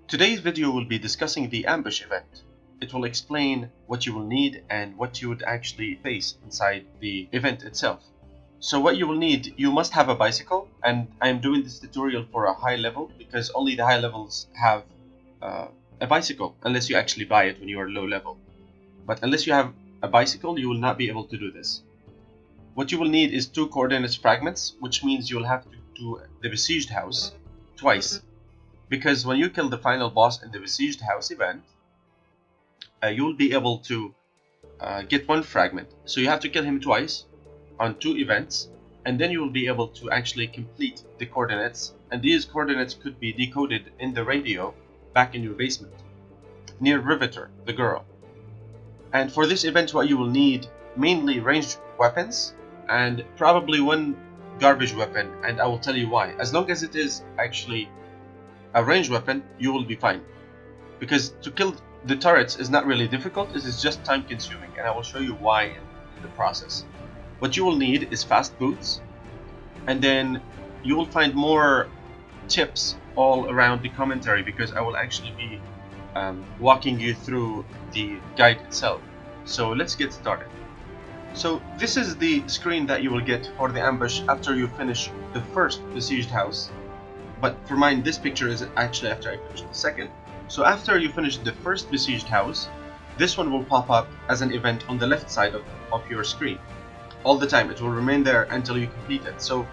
Today's video will be discussing the ambush event. It will explain what you will need and what you would actually face inside the event itself. So what you will need, you must have a bicycle, and I'm doing this tutorial for a high level because only the high levels have a bicycle, unless you actually buy it when you are low level. But unless you have a bicycle, you will not be able to do this. What you will need is 2 coordinates fragments, which means you will have to do the besieged house twice. Because when you kill the final boss in the besieged house event, you will be able to get 1 fragment. So you have to kill him twice on 2 events, and then you will be able to actually complete the coordinates. And these coordinates could be decoded in the radio back in your basement, near Riveter, the girl. And for this event, what you will need mainly ranged weapons and probably 1 garbage weapon, and I will tell you why. As long as it is actually a ranged weapon, you will be fine, because to kill the turrets is not really difficult. It is just time consuming, and I will show you why in the process. What you will need is fast boots, and then you will find more tips all around the commentary, because I will actually be walking you through the guide itself. So let's get started. So this is the screen that you will get for the ambush after you finish the first besieged house. But for mine, this picture is actually after I finished the second. So after you finish the first besieged house, this one will pop up as an event on the left side of your screen. All the time, it will remain there until you complete it. So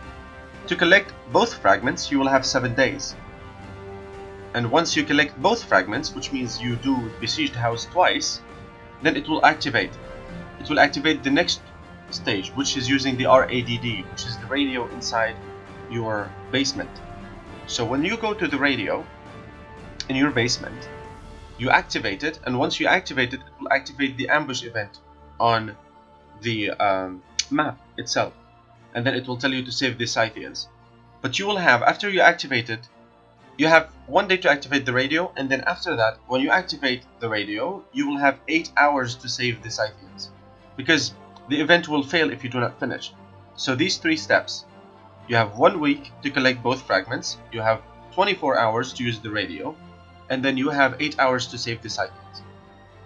to collect both fragments, you will have 7 days. And once you collect both fragments, which means you do besieged house twice, then it will activate. It will activate the next stage, which is using the RADD, which is the radio inside your basement. So when you go to the radio in your basement, you activate it, and once you activate it, it will activate the ambush event on the map itself, and then it will tell you to save the Scythians. But you will have, after you activate it, you have 1 day to activate the radio, and then after that, when you activate the radio, you will have 8 hours to save the Scythians, because the event will fail if you do not finish. So these 3 steps: you have 1 week to collect both fragments, you have 24 hours to use the radio, and then you have 8 hours to save the Scythians.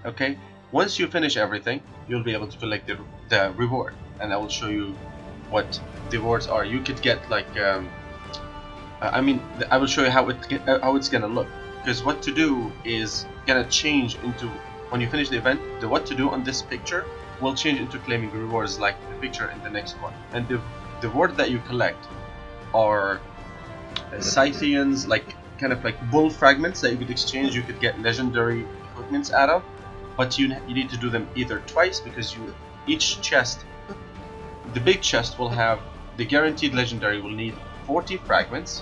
Okay? Once you finish everything, you'll be able to collect the reward, and I will show you what the rewards are. You could get like, I will show you how it's gonna look, because what to do is gonna change into, when you finish the event, the what to do on this picture will change into claiming rewards like the picture in the next one. And the reward that you collect are Scythians, like kind of like bull fragments that you could exchange. You could get legendary equipments out of, but you need to do them either twice, because each chest, the big chest, will have the guaranteed legendary will need 40 fragments,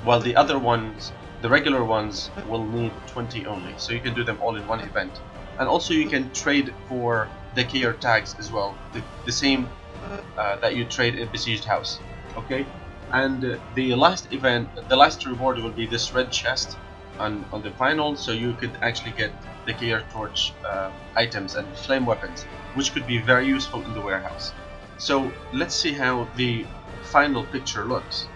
while the other ones, the regular ones, will need 20 only. So you can do them all in one event. And also you can trade for decayer tags as well, the same that you trade in besieged house. Okay, and the last event, the last reward will be this red chest on the final. So you could actually get decayer torch items and flame weapons, which could be very useful in the warehouse. So let's see how the final picture looks.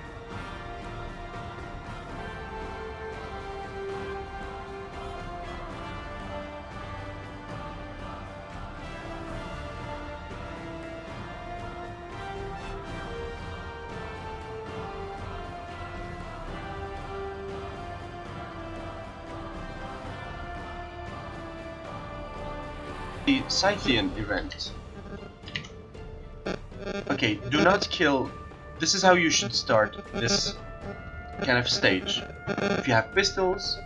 The Scythian event. Okay, do not kill. This is how you should start this kind of stage. If you have pistols,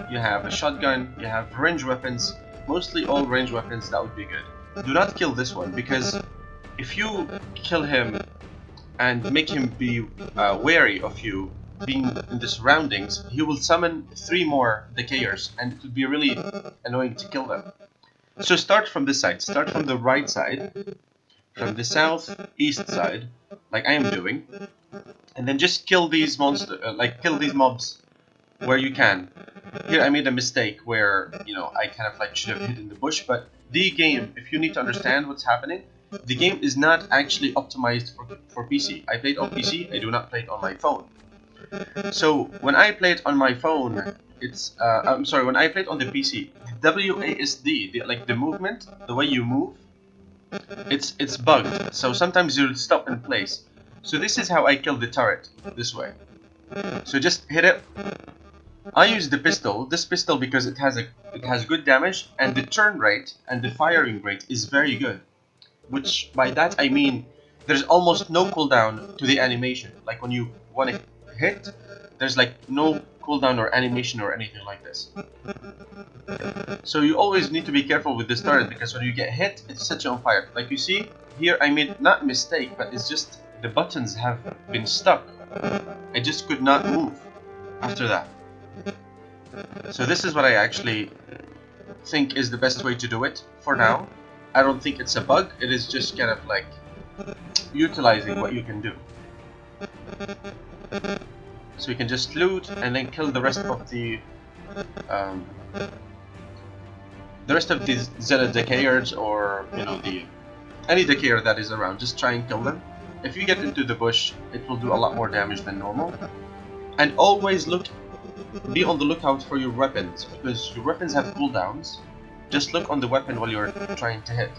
you have a shotgun, you have range weapons, mostly all range weapons, that would be good. Do not kill this one, because if you kill him and make him be wary of you being in the surroundings, he will summon 3 more decayers, and it would be really annoying to kill them. So start from this side, start from the right side, from the southeast side, like I am doing, and then just kill these monsters, kill these mobs where you can. Here I made a mistake where, I kind of like should have hid in the bush, but the game, if you need to understand what's happening, the game is not actually optimized for PC. I do not play it on my phone. So when I play it on my phone, it's I'm sorry, when I played on the PC, the WASD, like the movement, the way you move, it's bugged. So sometimes you'll stop in place. So this is how I kill the turret, this way. So just hit it. I use the pistol, this pistol, because it has good damage, and the turn rate and the firing rate is very good. Which by that I mean there's almost no cooldown to the animation. Like when you want to hit, there's like no cooldown or animation or anything like this. So you always need to be careful with this turret, because when you get hit, it sets you on fire. Like you see here, I made not a mistake, but it's just the buttons have been stuck. I just could not move after that. So this is what I actually think is the best way to do it for now. I don't think it's a bug, it is just kind of like utilizing what you can do. So you can just loot and then kill the rest of the Zeta decayers, or you know, any decayer that is around. Just try and kill them. If you get into the bush, it will do a lot more damage than normal. And always be on the lookout for your weapons, because your weapons have cooldowns. Just look on the weapon while you're trying to hit.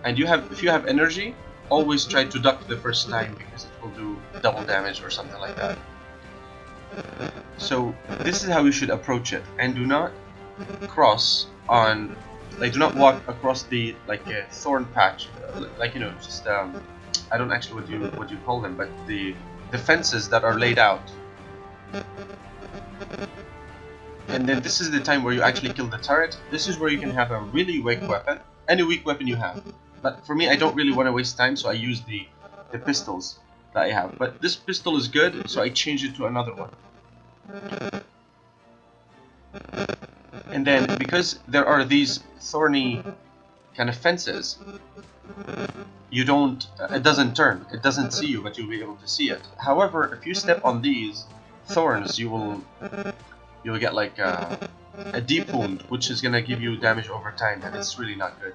And if you have energy, always try to duck the first time, because it will do double damage or something like that. So this is how you should approach it, and do not cross on, like, do not walk across the thorn patch, like, you know, just I don't actually what you call them, but the fences that are laid out. And then this is the time where you actually kill the turret. This is where you can have a really weak weapon, any weak weapon you have. But for me, I don't really want to waste time, so I use the pistols that I have. But this pistol is good, so I change it to another one. And then, because there are these thorny kind of fences, you don't, it doesn't turn, it doesn't see you, but you'll be able to see it. However, if you step on these thorns, you'll get like a deep wound, which is gonna give you damage over time, and it's really not good.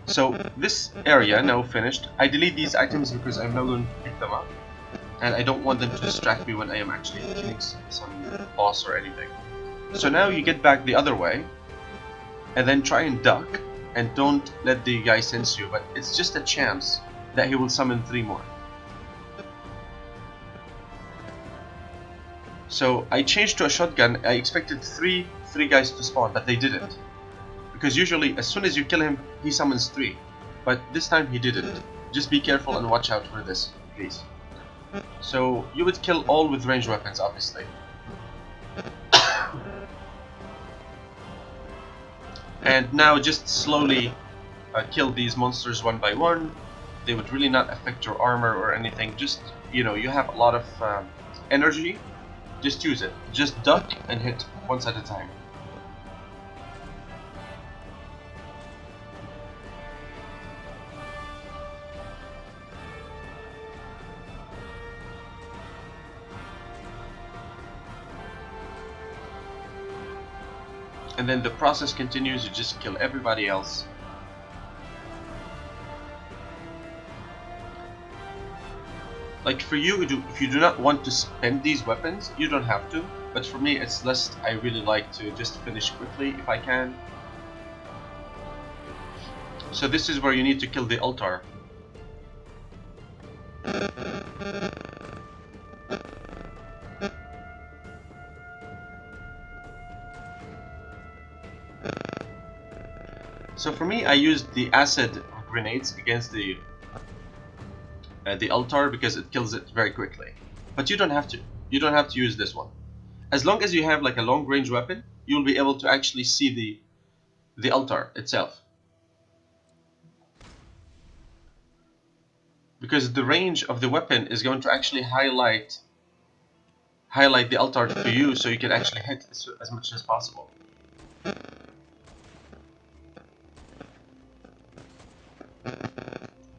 So this area now finished. I delete these items because I'm not going to pick them up, and I don't want them to distract me when I am actually killing some boss or anything. So now you get back the other way, and then try and duck, and don't let the guy sense you, but it's just a chance that he will summon 3 more. So I changed to a shotgun. I expected three guys to spawn, but they didn't. Because usually as soon as you kill him, he summons 3. But this time he didn't. Just be careful and watch out for this, please. So you would kill all with ranged weapons, obviously. And now just slowly kill these monsters one by one. They would really not affect your armor or anything. Just, you know, you have a lot of energy. Just use it. Just duck and hit once at a time. And then the process continues. You just kill everybody else. Like for you, if you do not want to spend these weapons, you don't have to. But for me, it's less. I really like to just finish quickly if I can. So this is where you need to kill the altar. So for me, I used the acid grenades against the altar because it kills it very quickly. But you don't have to. You don't have to use this one. As long as you have like a long range weapon, you'll be able to actually see the altar itself. Because the range of the weapon is going to actually highlight the altar to you, so you can actually hit as much as possible.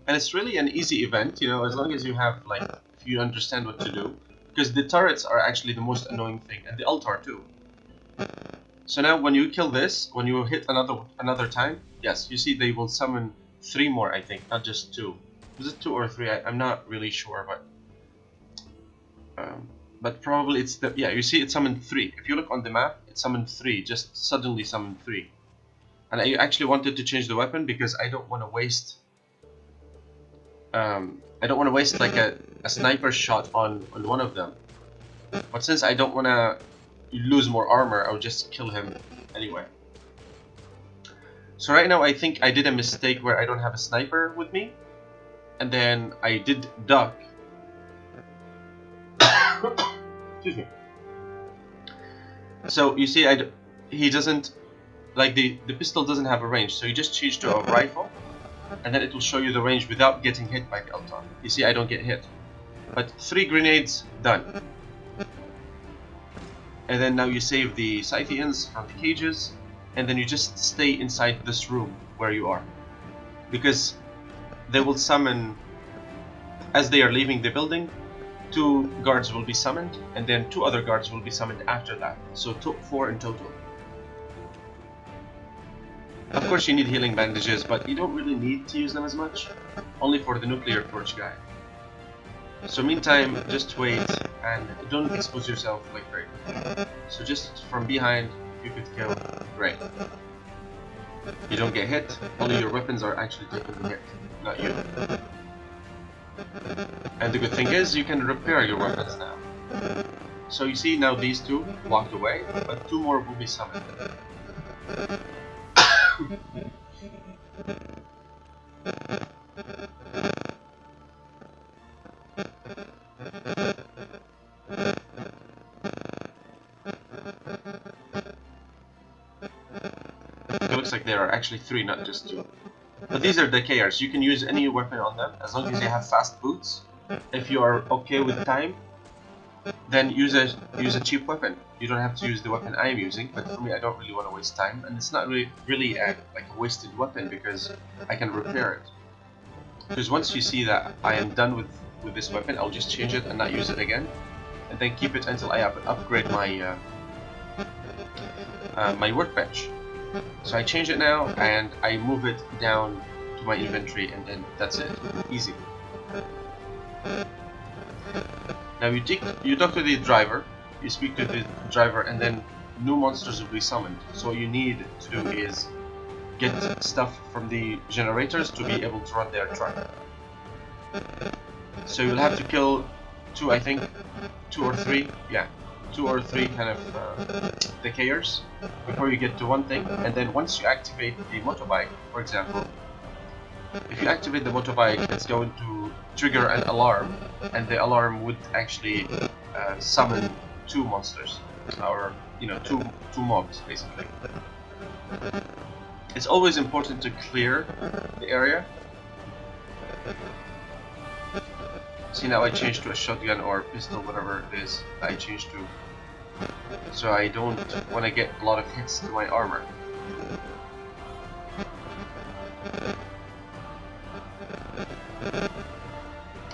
And it's really an easy event, you know, as long as you have, like, if you understand what to do. Because the turrets are actually the most annoying thing, and the altar too. So now when you kill this, when you hit another time, yes, you see they will summon 3 more, I think, not just 2. Was it 2 or 3? I'm not really sure, but but probably it's the, yeah, you see it summoned 3. If you look on the map, it summoned 3, just suddenly summoned 3. And I actually wanted to change the weapon because I don't want to waste like a sniper shot on one of them. But since I don't want to lose more armor, I'll just kill him anyway. So right now I think I did a mistake where I don't have a sniper with me, and then I did duck. Excuse me. So you see, he doesn't, like the pistol doesn't have a range, so you just change to a rifle, and then it will show you the range without getting hit by the Elton. You see, I don't get hit. But 3 grenades, done. And then now you save the Scythians from the cages, and then you just stay inside this room where you are. Because they will summon, as they are leaving the building, 2 guards will be summoned, and then 2 other guards will be summoned after that. So 4 in total. Of course you need healing bandages, but you don't really need to use them as much. Only for the nuclear torch guy. So meantime, just wait and don't expose yourself like crazy. So just from behind, you could kill. Great. You don't get hit, only your weapons are actually taking the hit, not you. And the good thing is, you can repair your weapons now. So you see now these 2 walked away, but 2 more will be summoned. It looks like there are actually 3, not just 2. But these are decayers. You can use any weapon on them as long as they have fast boots. If you are okay with time, then use a cheap weapon. You don't have to use the weapon I'm using, but for me, I don't really want to waste time, and it's not really like a wasted weapon because I can repair it. Because once you see that I am done with this weapon, I'll just change it and not use it again, and then keep it until I upgrade my my workbench. So I change it now, and I move it down to my inventory, and then that's it. Easy. Now you talk to the driver, you speak to the driver, and then new monsters will be summoned. So what you need to do is get stuff from the generators to be able to run their truck. So you'll have to kill 2, I think, 2 or 3, yeah, 2 or 3 kind of decayers before you get to one thing. And then once you activate the motorbike, for example, if you activate the motorbike, it's going to trigger an alarm, and the alarm would actually summon 2 monsters, or two mobs basically. It's always important to clear the area. See, now I changed to a shotgun or pistol, whatever it is I changed to, so I don't want to get a lot of hits to my armor.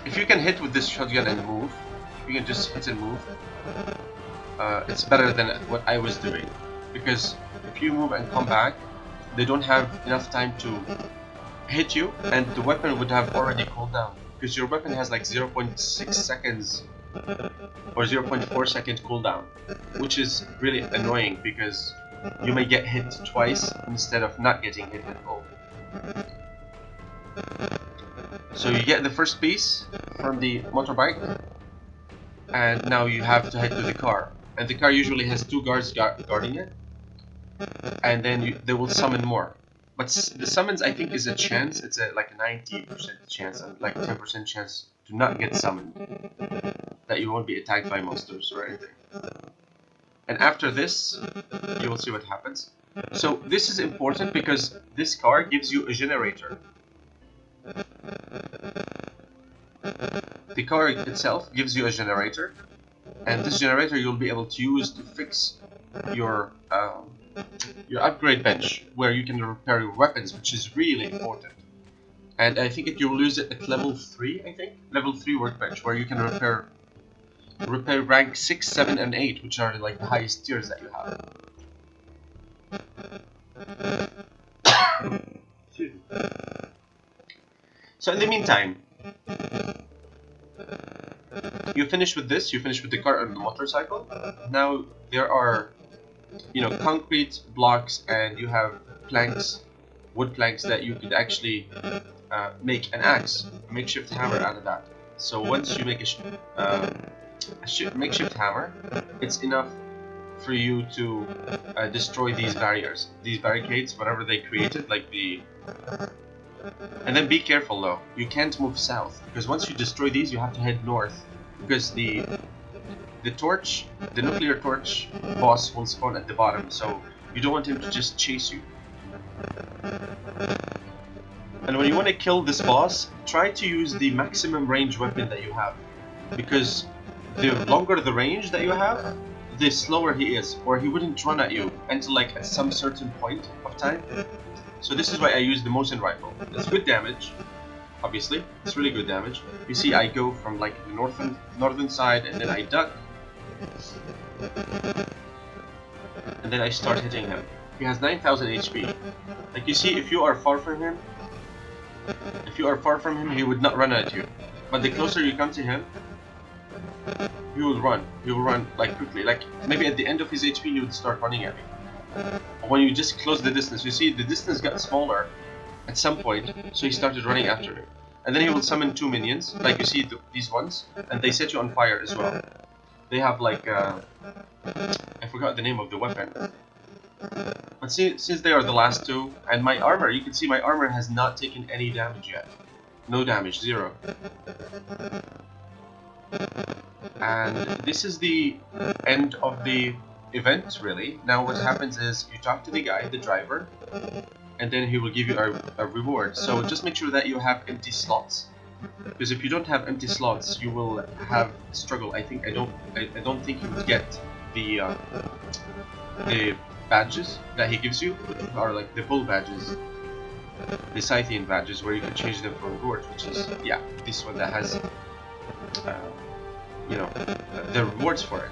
If you can hit with this shotgun and move, you can just hit and move, it's better than what I was doing. Because if you move and come back, they don't have enough time to hit you, and the weapon would have already cooled down. Because your weapon has like 0.6 seconds or 0.4 second cooldown, which is really annoying because you may get hit twice instead of not getting hit at all. So you get the first piece from the motorbike, and now you have to head to the car. And the car usually has 2 guards guarding it, and then they will summon more. But the summons, I think, is a chance. It's like a 90% chance and like 10% chance to not get summoned, that you won't be attacked by monsters or anything. And after this, you will see what happens. So this is important because this car gives you a generator. The car itself gives you a generator, and this generator you'll be able to use to fix your upgrade bench, where you can repair your weapons, which is really important. And I think you will use it at level 3, I think? Level 3 workbench, where you can repair rank 6, 7, and 8, which are like the highest tiers that you have. So in the meantime, you finish with this, you finish with the cart and the motorcycle. Now there are, you know, concrete blocks, and you have planks, wood planks that you could actually make an axe, a makeshift hammer out of that. So once you make a makeshift hammer, it's enough for you to destroy these barriers, these barricades, whatever they created, like the... And then be careful though, you can't move south, because once you destroy these, you have to head north, because the nuclear torch boss will spawn at the bottom, so you don't want him to just chase you. And when you want to kill this boss, try to use the maximum range weapon that you have, because the longer the range that you have, the slower he is, or he wouldn't run at you until like at some certain point of time. So this is why I use the Mosin rifle. It's good damage, obviously. It's really good damage. You see, I go from like the northern side, and then I duck, and then I start hitting him. He has 9,000 HP. Like you see, if you are far from him, he would not run at you. But the closer you come to him, he will run. He will run like quickly. Like maybe at the end of his HP, he would start running at me. When you just close the distance, you see the distance got smaller at some point, so he started running after me. And then he will summon 2 minions, like you see these ones, and they set you on fire as well. They have like I forgot the name of the weapon. But since they are the last two, and my armor, you can see my armor has not taken any damage yet. No damage, 0. And this is the end of the event, really. Now what happens is you talk to the guy, the driver, and then he will give you a reward. So just make sure that you have empty slots, because if you don't have empty slots, you will have struggle. I don't think you would get the badges that he gives you, are like the bull badges, the Scythian badges, where you can change them for rewards, which is, yeah, this one that has you know, the rewards for it.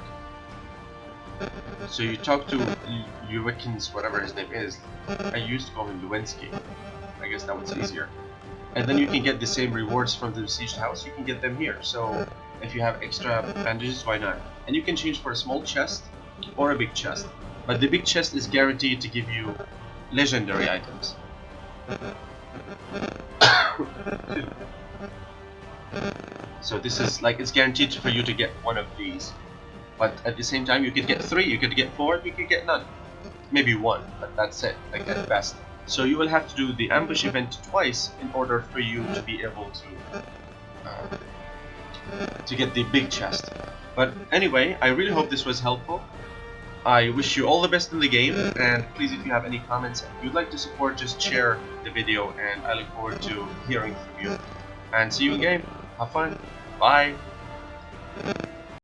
So you talk to Uwikins, whatever his name is. I used to call him Lewinsky. I guess that one's easier. And then you can get the same rewards from the besieged house. You can get them here. So if you have extra bandages, why not? And you can change for a small chest or a big chest. But the big chest is guaranteed to give you legendary items. So this is like, it's guaranteed for you to get one of these. But at the same time, you could get 3, you could get 4, you could get none. Maybe 1, but that's it, like at best. So you will have to do the ambush event twice in order for you to be able to get the big chest. But anyway, I really hope this was helpful. I wish you all the best in the game, and please, if you have any comments and you'd like to support, just share the video, and I look forward to hearing from you. And see you in game. Have fun. Bye.